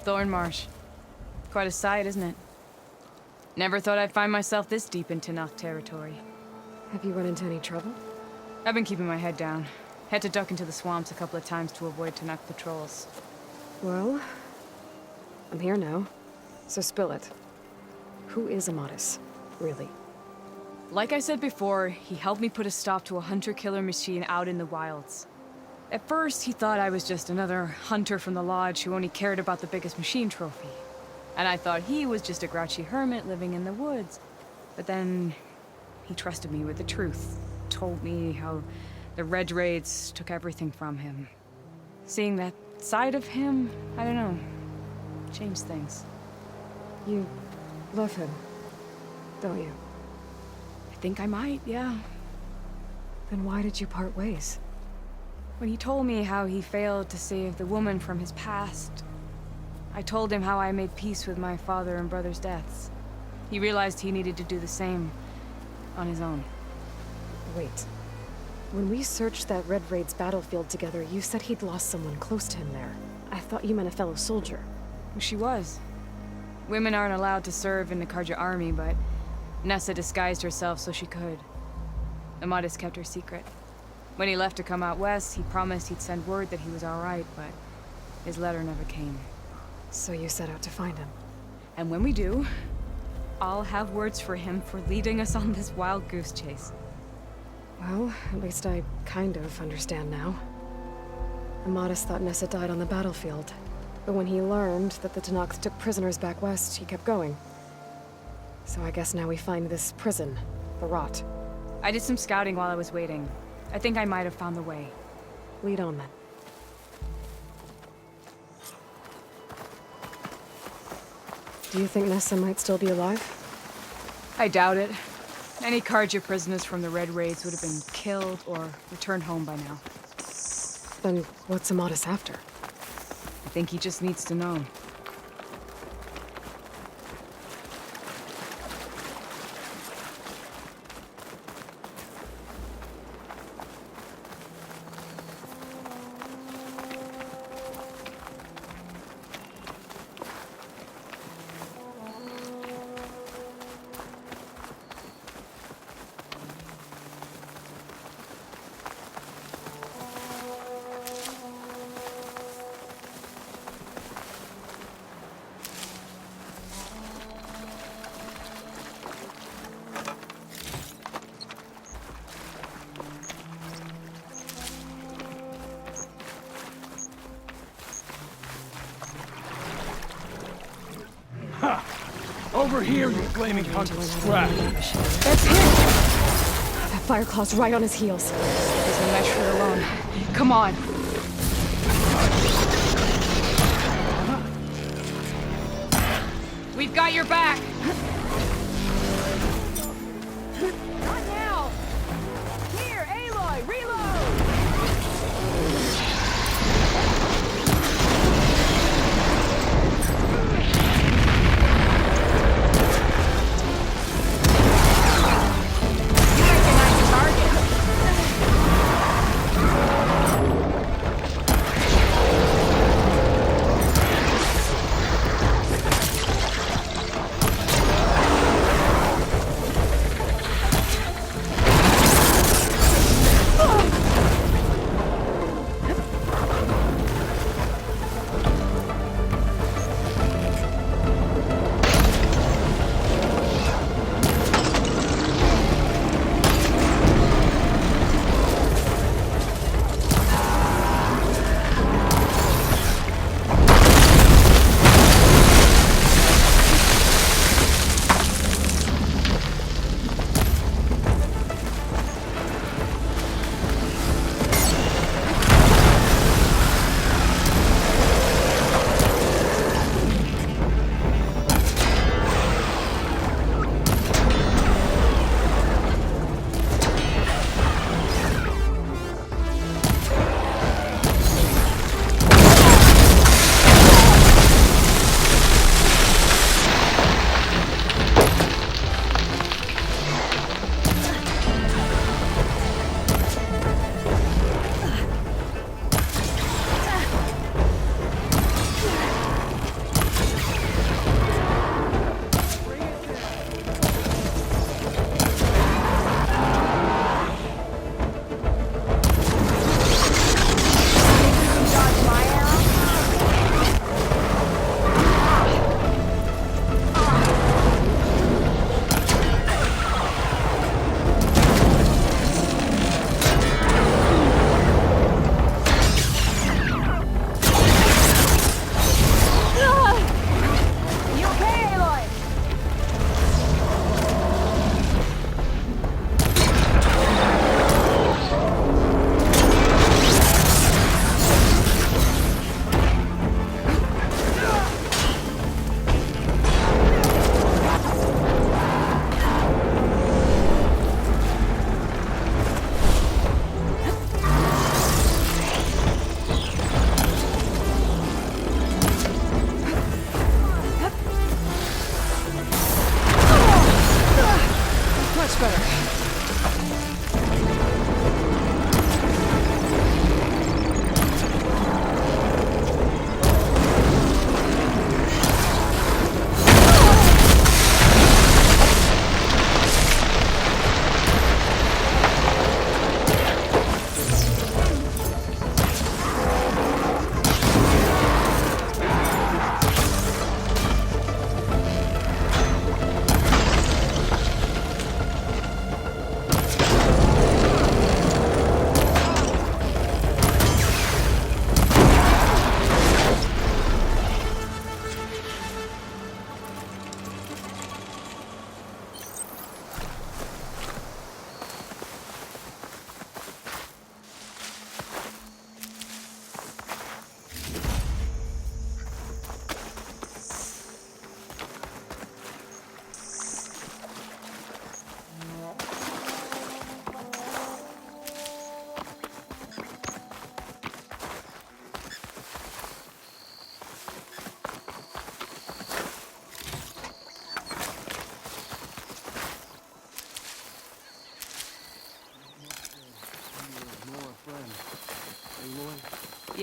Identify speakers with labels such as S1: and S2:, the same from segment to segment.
S1: Thornmarsh. Quite a sight, isn't it? Never thought I'd find myself this deep in Tenakth territory.
S2: Have you run into any trouble?
S1: I've been keeping my head down. Had to duck into the swamps a couple of times to avoid Tenakth patrols.
S2: Well, I'm here now, so spill it. Who is Amadis, really?
S1: Like I said before, he helped me put a stop to a hunter-killer machine out in the wilds. At first, he thought I was just another hunter from the Lodge who only cared about the biggest machine trophy. And I thought he was just a grouchy hermit living in the woods. But then, he trusted me with the truth. Told me how the Red Raids took everything from him. Seeing that side of him, I don't know, changed things.
S2: You love him, don't you?
S1: I think I might, yeah.
S2: Then why did you part ways?
S1: When he told me how he failed to save the woman from his past, I told him how I made peace with my father and brother's deaths. He realized he needed to do the same on his own.
S2: Wait. When we searched that Red Raid's battlefield together, you said he'd lost someone close to him there. I thought you meant a fellow soldier.
S1: She was. Women aren't allowed to serve in the Karja army, but Nessa disguised herself so she could. Amadis kept her secret. When he left to come out west, he promised he'd send word that he was all right, but his letter never came.
S2: So you set out to find him?
S1: And when we do, I'll have words for him for leading us on this wild goose chase.
S2: Well, at least I kind of understand now. Amadis thought Nessa died on the battlefield, but when he learned that the Tenakth took prisoners back west, he kept going. So I guess now we find this prison, the Rot.
S1: I did some scouting while I was waiting. I think I might have found the way.
S2: Lead on then. Do you think Nessa might still be alive?
S1: I doubt it. Any Karja prisoners from the Red Raids would have been killed or returned home by now.
S2: Then what's Amadis after?
S1: I think he just needs to know.
S3: Over here, you flaming hunk of scrap!
S1: That's him!
S2: That Fireclaw's right on his heels.
S1: There's no match for it alone. Come on! We've got your back!
S4: Not now! Here, Aloy, reload!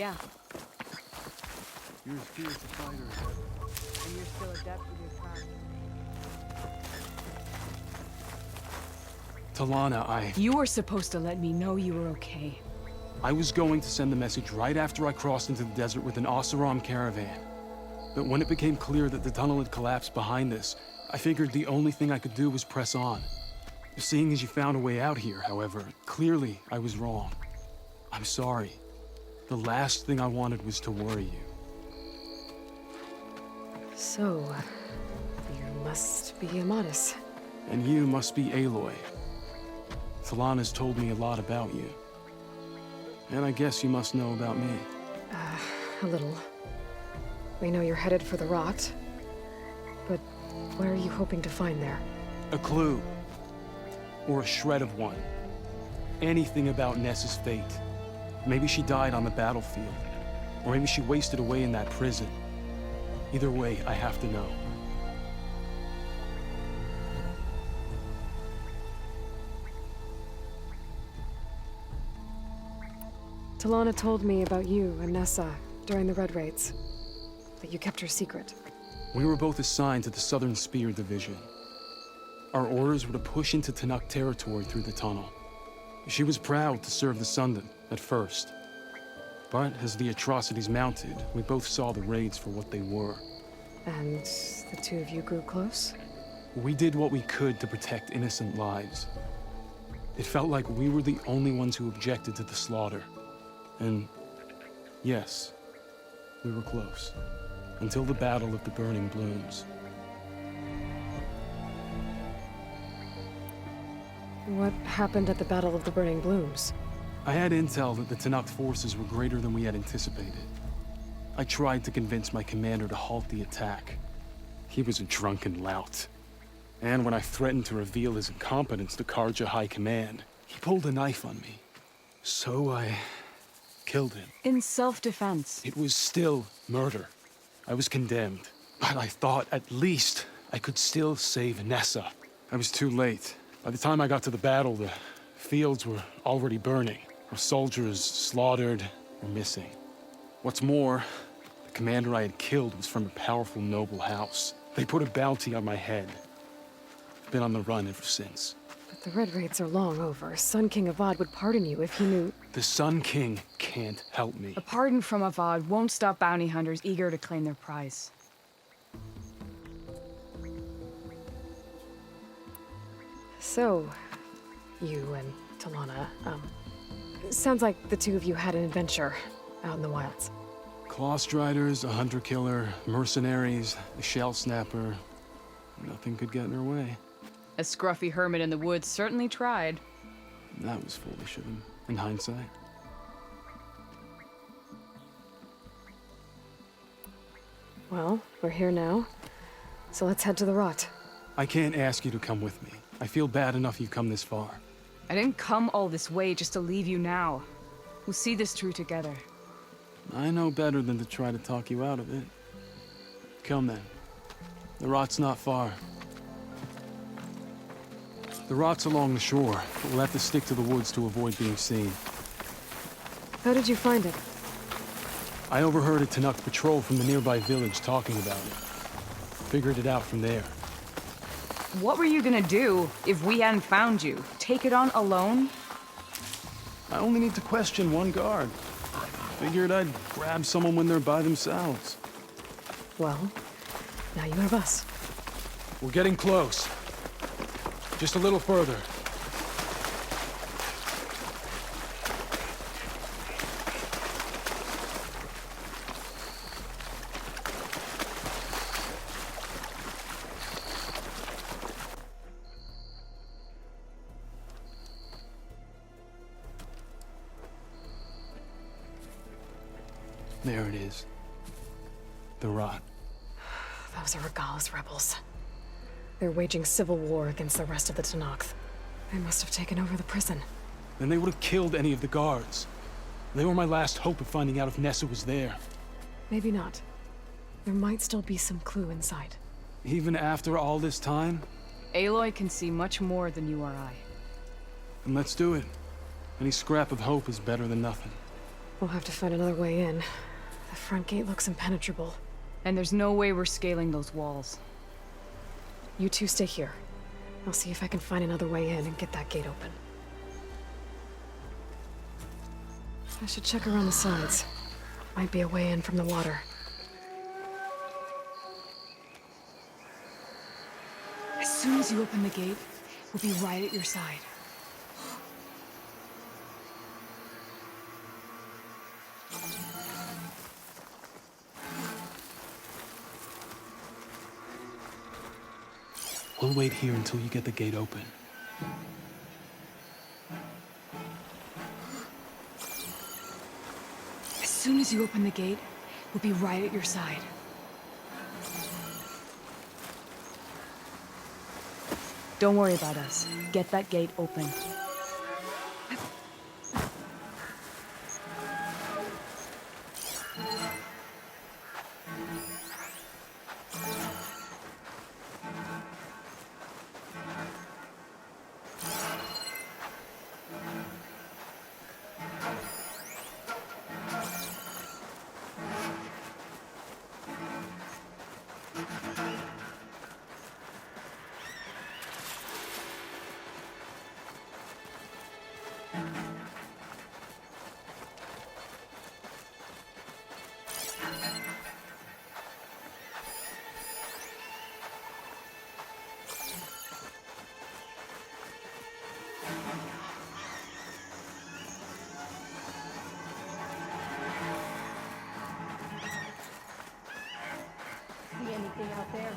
S1: Yeah.
S3: You're as fierce a fighter.
S1: And you're still adept with your craft.
S3: Talanah,
S1: You were supposed to let me know you were okay.
S3: I was going to send the message right after I crossed into the desert with an Oseram caravan. But when it became clear that the tunnel had collapsed behind us, I figured the only thing I could do was press on. Seeing as you found a way out here, however, clearly I was wrong. I'm sorry. The last thing I wanted was to worry you.
S2: So, you must be Amadis.
S3: And you must be Aloy. Talanah's told me a lot about you. And I guess you must know about me.
S2: A little. We know you're headed for the rot. But what are you hoping to find there?
S3: A clue. Or a shred of one. Anything about Nessa's fate. Maybe she died on the battlefield. Or maybe she wasted away in that prison. Either way, I have to know.
S2: Talanah told me about you and Nessa during the Red Raids. That you kept her secret.
S3: We were both assigned to the Southern Spear Division. Our orders were to push into Tenakth territory through the tunnel. She was proud to serve the Sundom at first. But as the atrocities mounted, we both saw the raids for what they were.
S2: And the two of you grew close?
S3: We did what we could to protect innocent lives. It felt like we were the only ones who objected to the slaughter. And yes, we were close. Until the Battle of the Burning Blooms.
S2: What happened at the Battle of the Burning Blooms?
S3: I had intel that the Tenakth forces were greater than we had anticipated. I tried to convince my commander to halt the attack. He was a drunken lout. And when I threatened to reveal his incompetence to Karja High Command, he pulled a knife on me. So I killed him.
S1: In self-defense.
S3: It was still murder. I was condemned. But I thought at least I could still save Nessa. I was too late. By the time I got to the battle, the fields were already burning. Our soldiers slaughtered or missing. What's more, the commander I had killed was from a powerful noble house. They put a bounty on my head. I've been on the run ever since.
S2: But the Red Raids are long over. Sun King Avad would pardon you if he knew...
S3: The Sun King can't help me.
S1: A pardon from Avad won't stop bounty hunters eager to claim their prize.
S2: So, you and Talanah, sounds like the two of you had an adventure out in the wilds.
S3: Clawstriders, a hunter-killer, mercenaries, a shell snapper. Nothing could get in her way.
S1: A scruffy hermit in the woods certainly tried.
S3: That was foolish of him, in hindsight.
S2: Well, we're here now, so let's head to the rot.
S3: I can't ask you to come with me. I feel bad enough you've come this far.
S1: I didn't come all this way just to leave you now. We'll see this through together.
S3: I know better than to try to talk you out of it. Come then. The rot's not far. The rot's along the shore, but we'll have to stick to the woods to avoid being seen.
S2: How did you find it?
S3: I overheard a Tenakth patrol from the nearby village talking about it. Figured it out from there.
S1: What were you gonna do if we hadn't found you? Take it on alone?
S3: I only need to question one guard. Figured I'd grab someone when they're by themselves.
S2: Well, now you have us.
S3: We're getting close. Just a little further. There it is. The rot.
S2: Those are Regal's rebels. They're waging civil war against the rest of the Tenakth. They must have taken over the prison.
S3: Then they would have killed any of the guards. They were my last hope of finding out if Nessa was there.
S2: Maybe not. There might still be some clue inside.
S3: Even after all this time?
S1: Aloy can see much more than you or I.
S3: Then let's do it. Any scrap of hope is better than nothing.
S2: We'll have to find another way in. The front gate looks impenetrable.
S1: And there's no way we're scaling those walls.
S2: You two stay here. I'll see if I can find another way in and get that gate open. I should check around the sides. Might be a way in from the water.
S1: As soon as you open the gate, we'll be right at your side.
S3: We'll wait here until you get the gate open.
S1: As soon as you open the gate, we'll be right at your side. Don't worry about us. Get that gate open.
S4: See anything out there?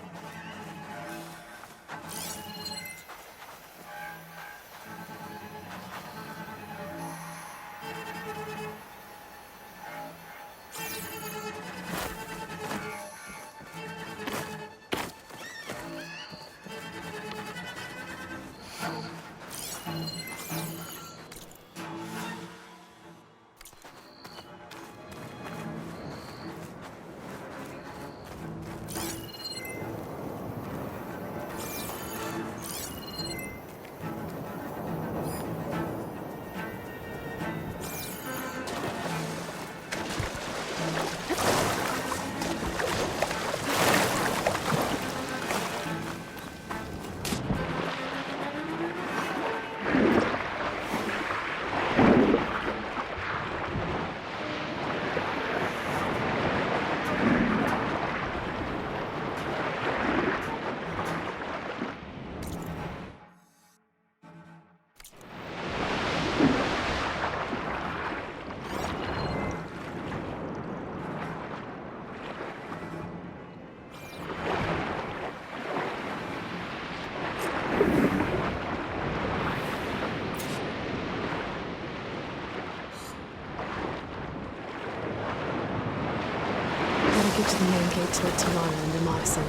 S2: Get to the main gate to let Talanah and Amadis in.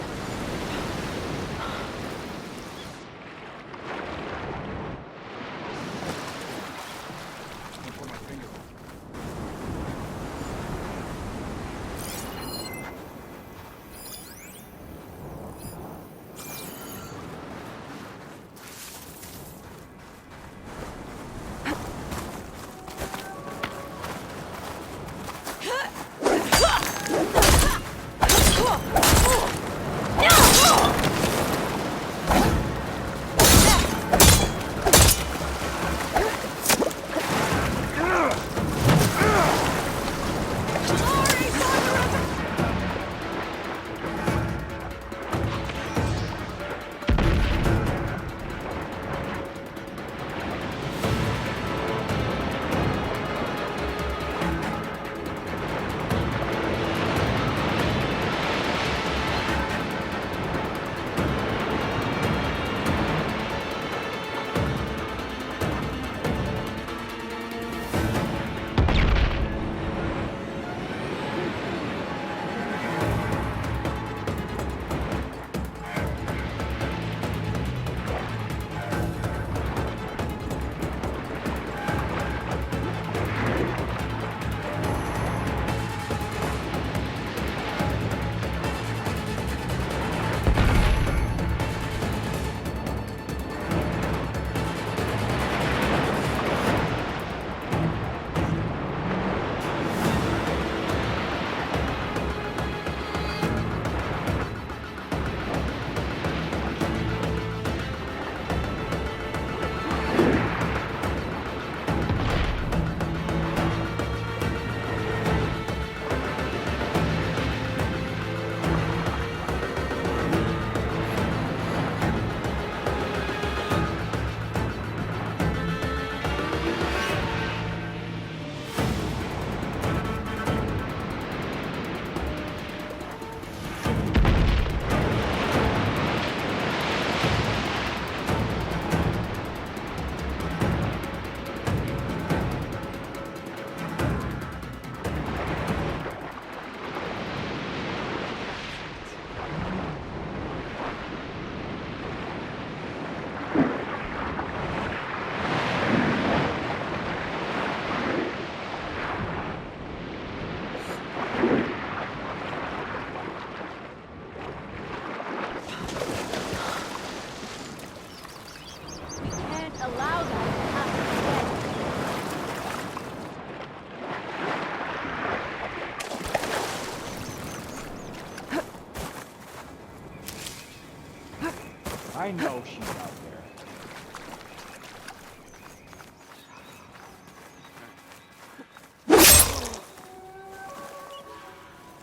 S5: I know she's out there.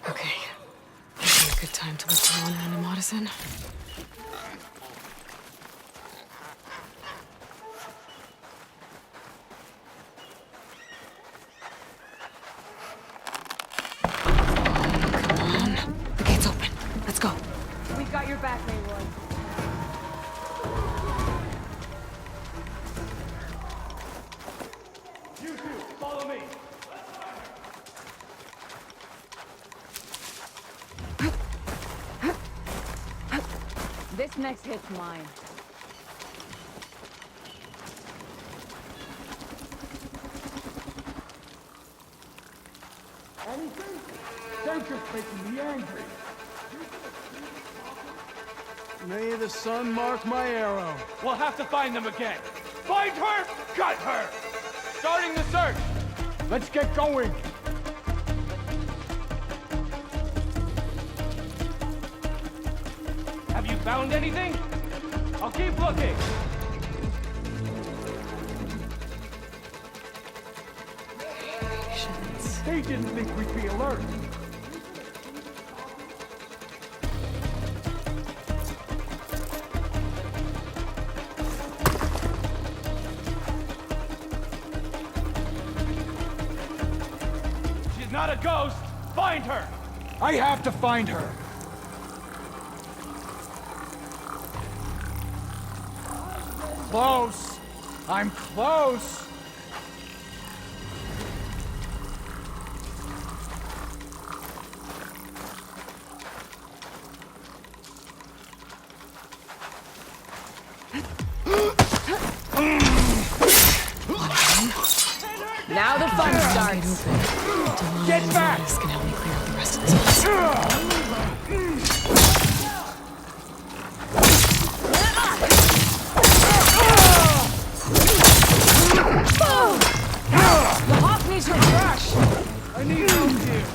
S2: Okay. Maybe a good time to let Talanah and Amadis in. Come on. The gate's open. Let's go.
S4: We got your back, Aloy.
S5: You two, follow me.
S4: This next hit's mine.
S5: Anything? They're just making me angry.
S3: May the sun mark my arrow.
S5: We'll have to find them again. Find her, gut her. Starting the search. Let's get going. Have you found anything? I'll keep looking.
S2: Patience.
S5: They didn't think we'd be alert. She's not a ghost. Find her. I have to find her. Close. I'm close.
S1: Now the fun starts.
S5: Get back!
S2: This can help me clear up the rest of this place.
S1: The hawk needs her brush.
S5: I need help here.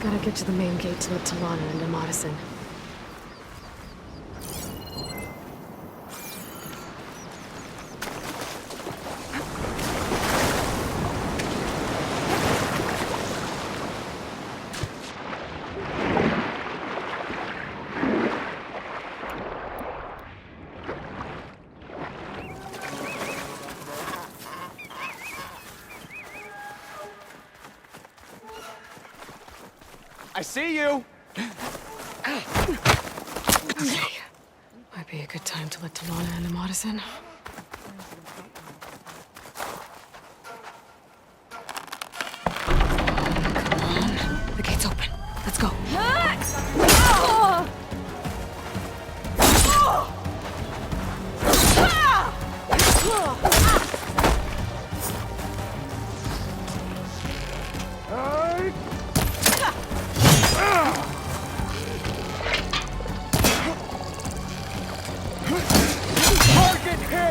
S2: Gotta get to the main gate to let Talanah and Amadis in.
S5: I see you.
S2: Okay. Might be a good time to let Talanah and Amadis in. Come on. The gate's open. Let's go.
S5: Target him!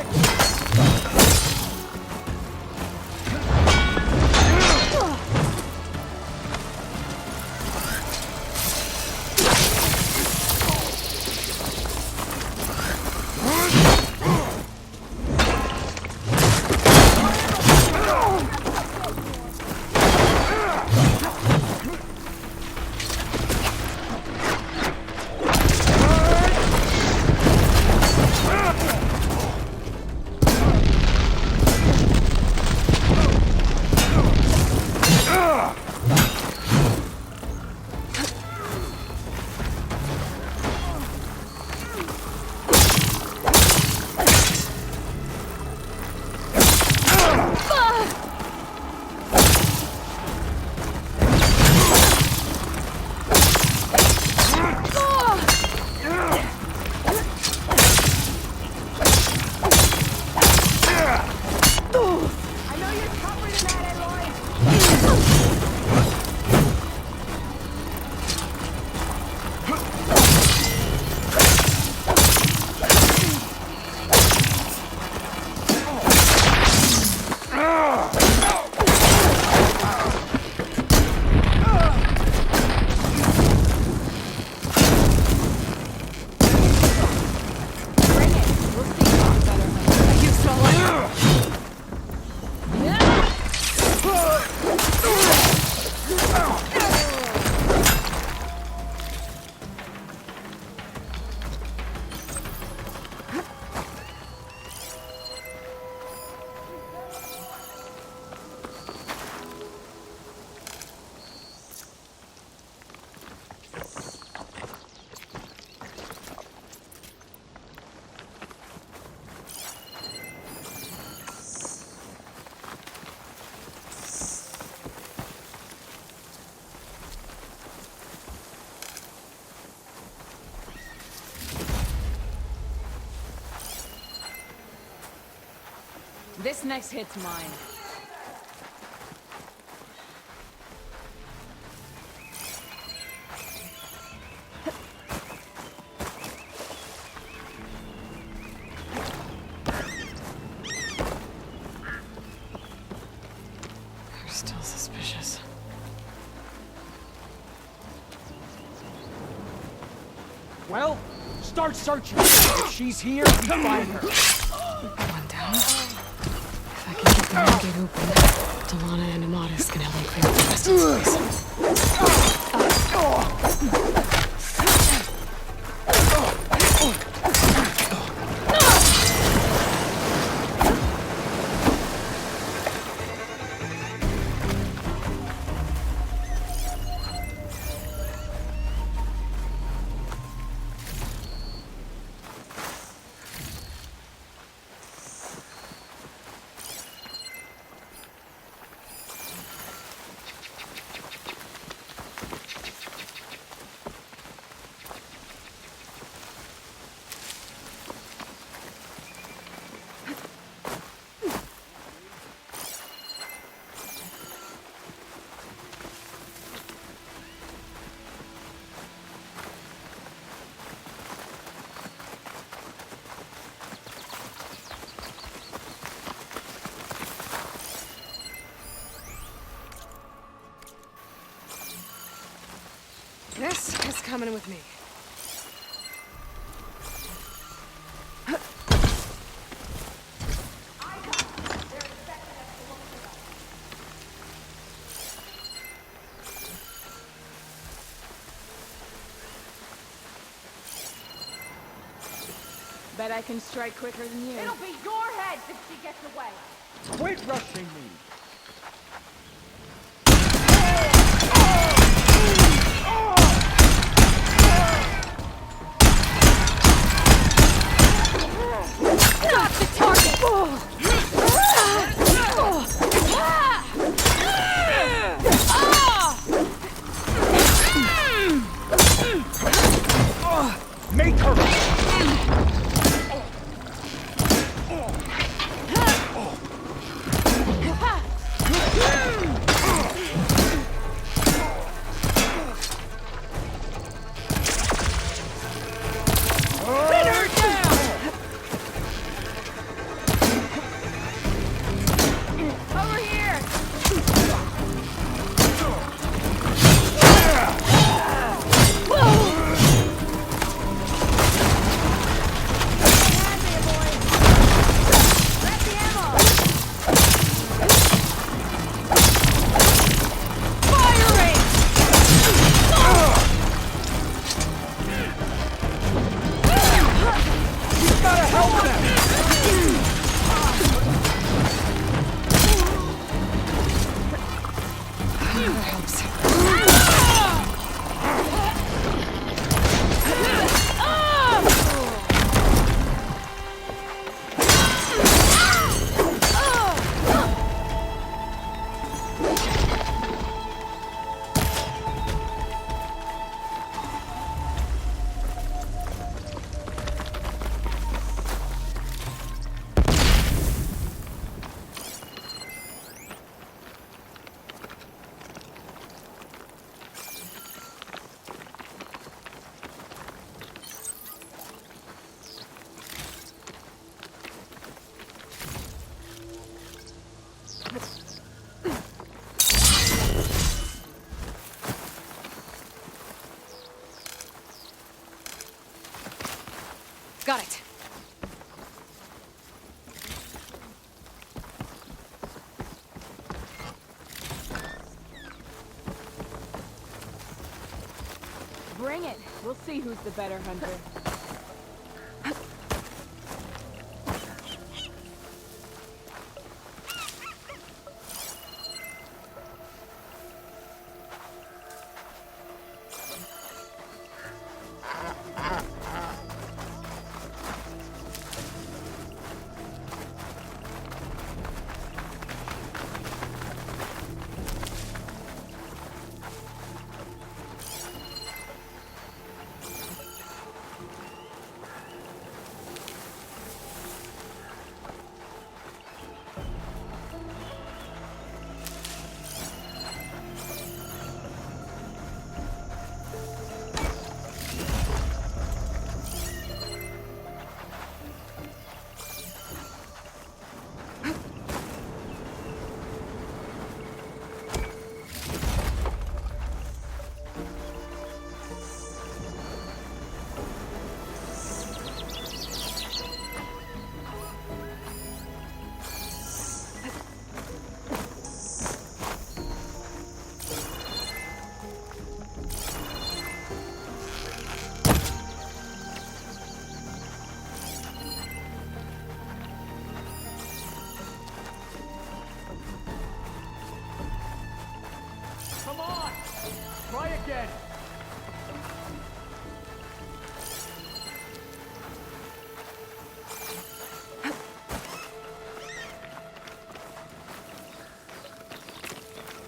S1: This next hit's mine.
S2: They're still suspicious.
S5: Well, start searching. If she's here, we find her.
S2: One down. If I can get the main gate open, Talanah and Amadis can help me clear up the rest of the space. This is coming with me.
S1: Bet I can strike quicker than you.
S4: It'll be your head if she gets away.
S5: Quit rushing me.
S1: Got the target!
S5: Make her!
S1: Over here!
S2: Got it.
S1: Bring it. We'll see who's the better hunter.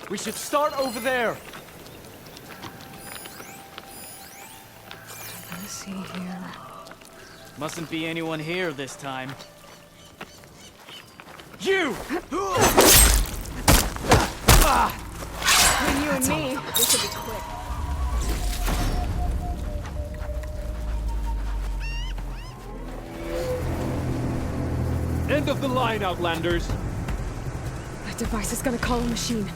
S6: We should start over there.
S2: Let's see here.
S6: Mustn't be anyone here this time. You!
S2: Between you and me, this will be quick.
S5: End of the line, Outlanders.
S2: That device is gonna call a machine.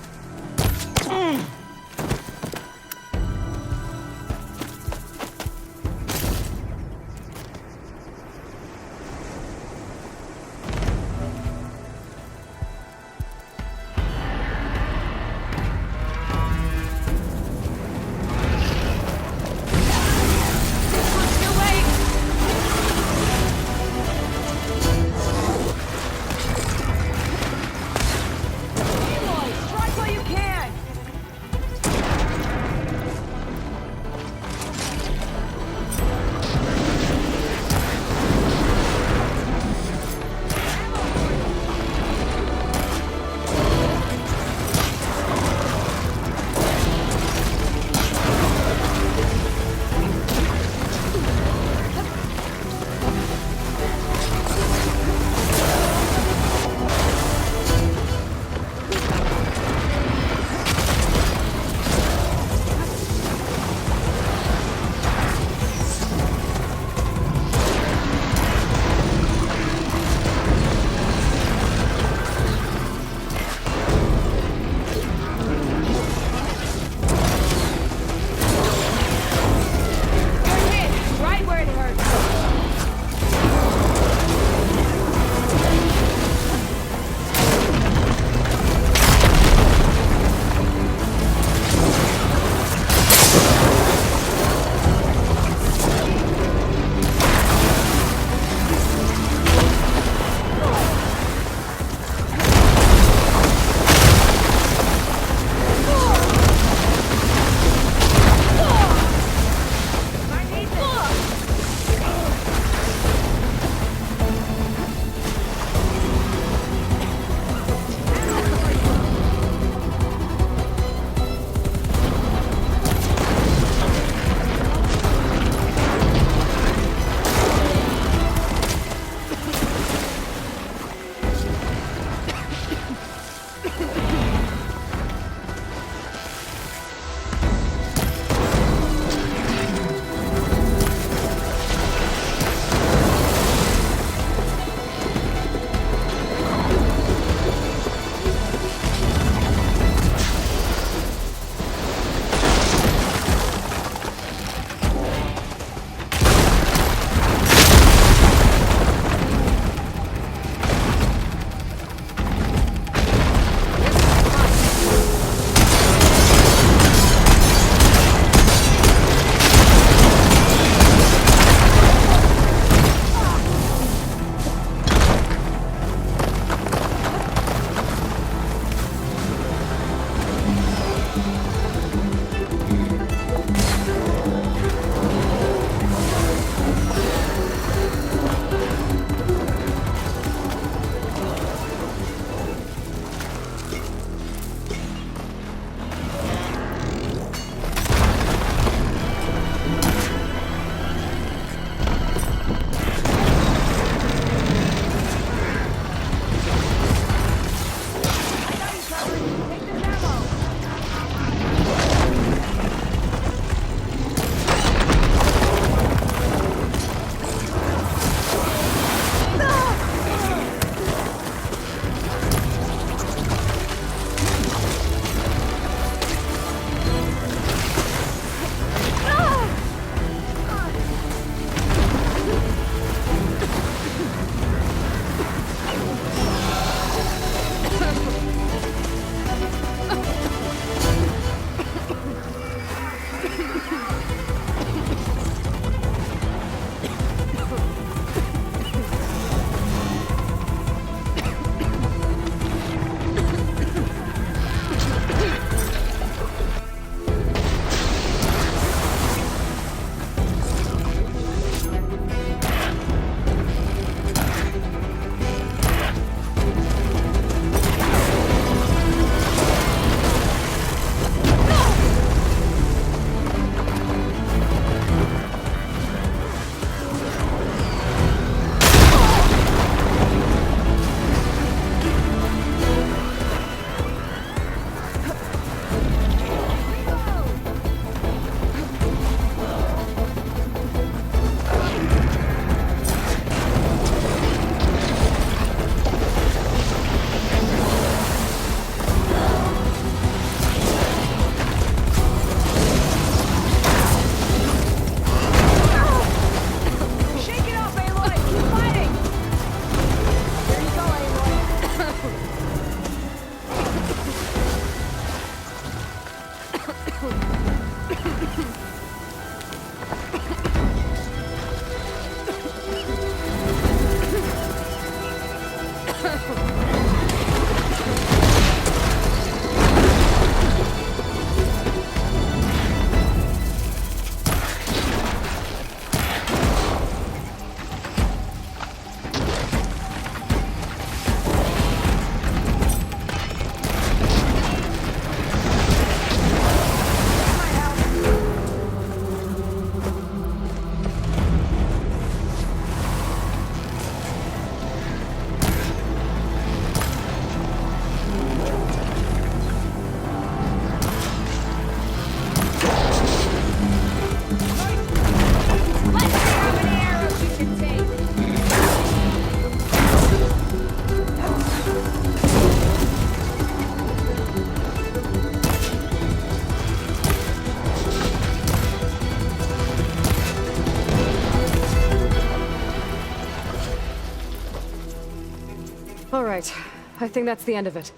S2: right. I think that's the end of it.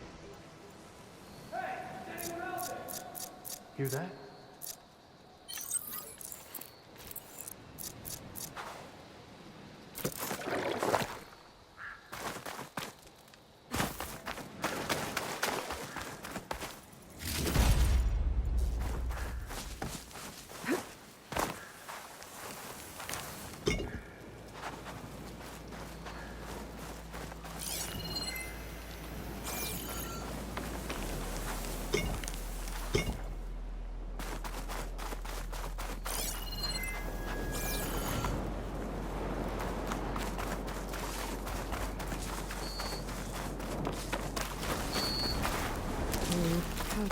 S3: Hear that?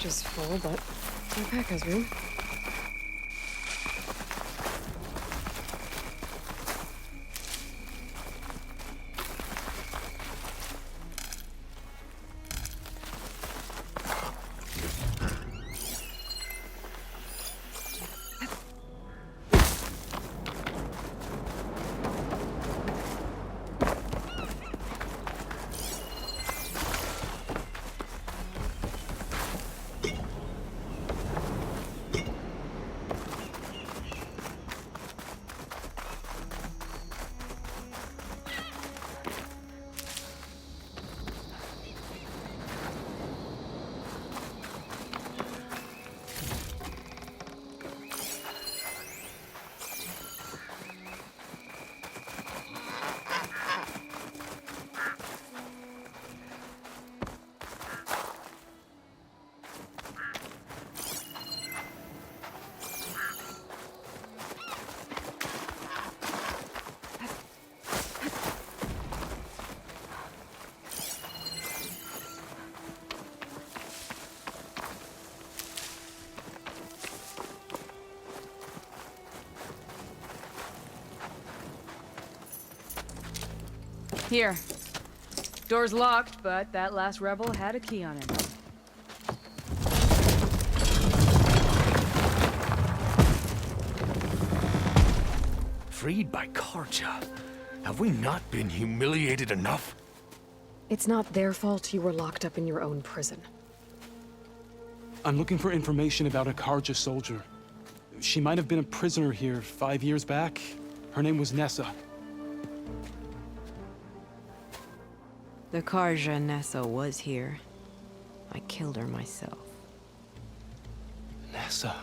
S2: Couch is full, but my pack has room.
S1: Here. Door's locked, but that last rebel had a key on it.
S7: Freed by Karja? Have we not been humiliated enough?
S2: It's not their fault you were locked up in your own prison.
S3: I'm looking for information about a Karja soldier. She might have been a prisoner here 5 years back. Her name was Nessa.
S8: The Karja Nessa was here. I killed her myself.
S3: Nessa.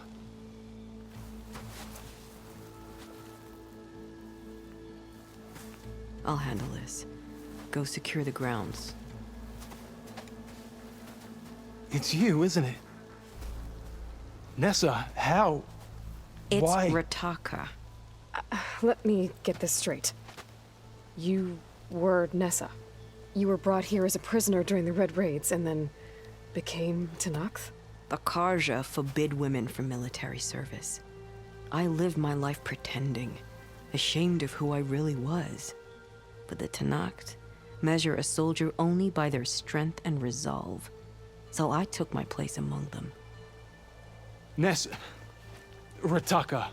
S8: I'll handle this. Go secure the grounds.
S3: It's you, isn't it? Nessa, how?
S8: It's
S3: Why?
S8: Rataka.
S2: Let me get this straight. You were Nessa. You were brought here as a prisoner during the Red Raids and then became Tenakth?
S8: The Karja forbid women from military service. I lived my life pretending, ashamed of who I really was. But the Tenakth measure a soldier only by their strength and resolve. So I took my place among them.
S3: Nessa. Rataka.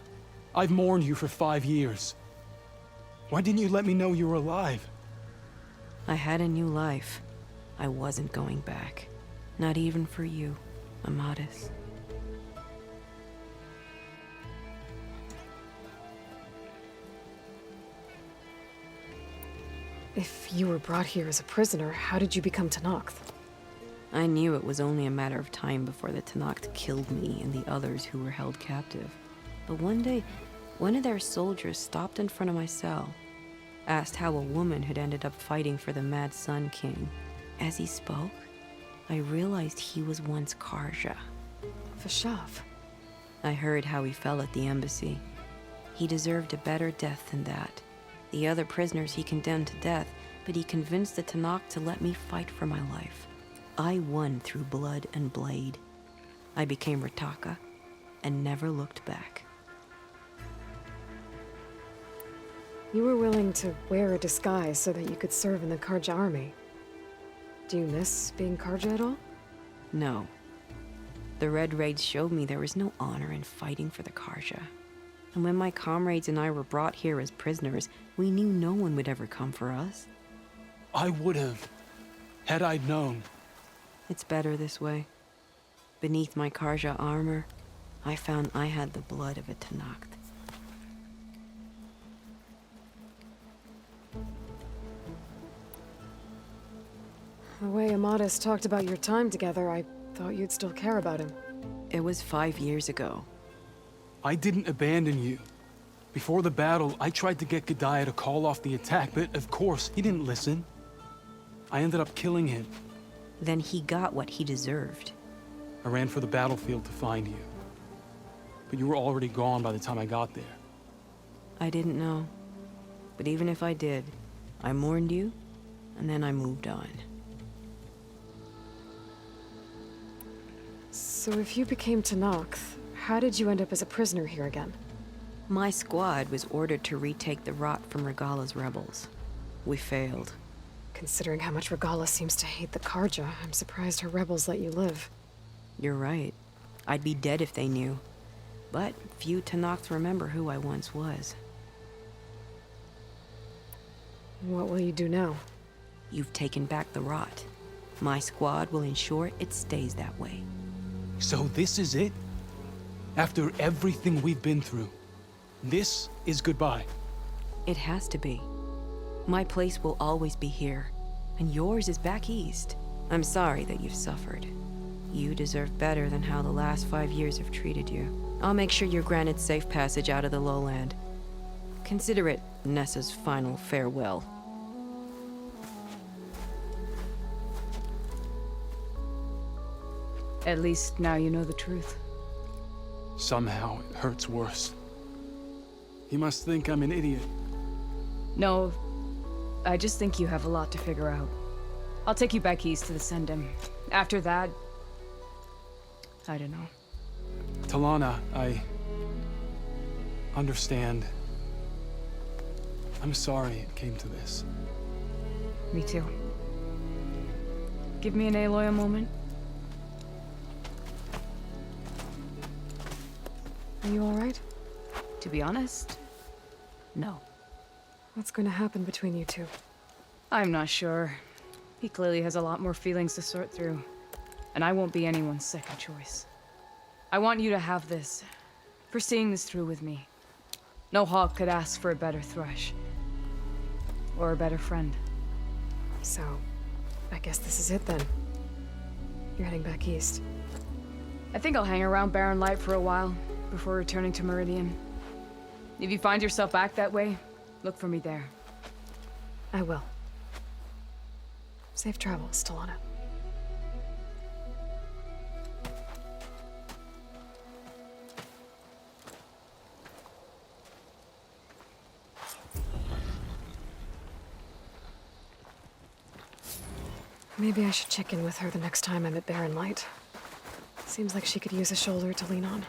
S3: I've mourned you for 5 years. Why didn't you let me know you were alive?
S8: I had a new life. I wasn't going back. Not even for you, Amadis.
S2: If you were brought here as a prisoner, how did you become Tenakth?
S8: I knew it was only a matter of time before the Tenakth killed me and the others who were held captive. But one day, one of their soldiers stopped in front of my cell, asked how a woman had ended up fighting for the Mad Sun King. As he spoke, I realized he was once Karja.
S2: Vashav.
S8: I heard how he fell at the embassy. He deserved a better death than that. The other prisoners he condemned to death, but he convinced the Tenakth to let me fight for my life. I won through blood and blade. I became Rataka and never looked back.
S2: You were willing to wear a disguise so that you could serve in the Karja army. Do you miss being Karja at all?
S8: No. The Red Raids showed me there was no honor in fighting for the Karja. And when my comrades and I were brought here as prisoners, we knew no one would ever come for us.
S3: I would have. Had I known,
S8: It's better this way. Beneath my Karja armor, I found I had the blood of a Tenakth.
S2: The way Amadis talked about your time together, I thought you'd still care about him.
S8: It was 5 years ago.
S3: I didn't abandon you. Before the battle, I tried to get Godiah to call off the attack, but of course, he didn't listen. I ended up killing him.
S8: Then he got what he deserved.
S3: I ran for the battlefield to find you. But you were already gone by the time I got there.
S8: I didn't know. But even if I did, I mourned you, and then I moved on.
S2: So if you became Tenakth, how did you end up as a prisoner here again?
S8: My squad was ordered to retake the rot from Regalla's rebels. We failed.
S2: Considering how much Regalla seems to hate the Karja, I'm surprised her rebels let you live.
S8: You're right. I'd be dead if they knew. But few Tenakth remember who I once was.
S2: What will you do now?
S8: You've taken back the rot. My squad will ensure it stays that way.
S3: So this is it? After everything we've been through, this is goodbye.
S8: It has to be. My place will always be here, and yours is back east. I'm sorry that you've suffered. You deserve better than how the last 5 years have treated you. I'll make sure you're granted safe passage out of the lowland. Consider it Nessa's final farewell.
S1: At least now you know the truth.
S3: Somehow it hurts worse. He must think I'm an idiot.
S1: No, I just think you have a lot to figure out. I'll take you back east to the Sendem. After that, I don't know.
S3: Talanah, I understand. I'm sorry it came to this.
S1: Me too. Give me and Aloy a moment.
S2: Are you alright?
S1: To be honest, no.
S2: What's going to happen between you two?
S1: I'm not sure. He clearly has a lot more feelings to sort through. And I won't be anyone's second choice. I want you to have this, for seeing this through with me. No hawk could ask for a better thrush. Or a better friend.
S2: So, I guess this is it then. You're heading back east.
S1: I think I'll hang around Barren Light for a while, before returning to Meridian. If you find yourself back that way, look for me there.
S2: I will. Safe travels, Talanah. Maybe I should check in with her the next time I'm at Barren Light. Seems like she could use a shoulder to lean on.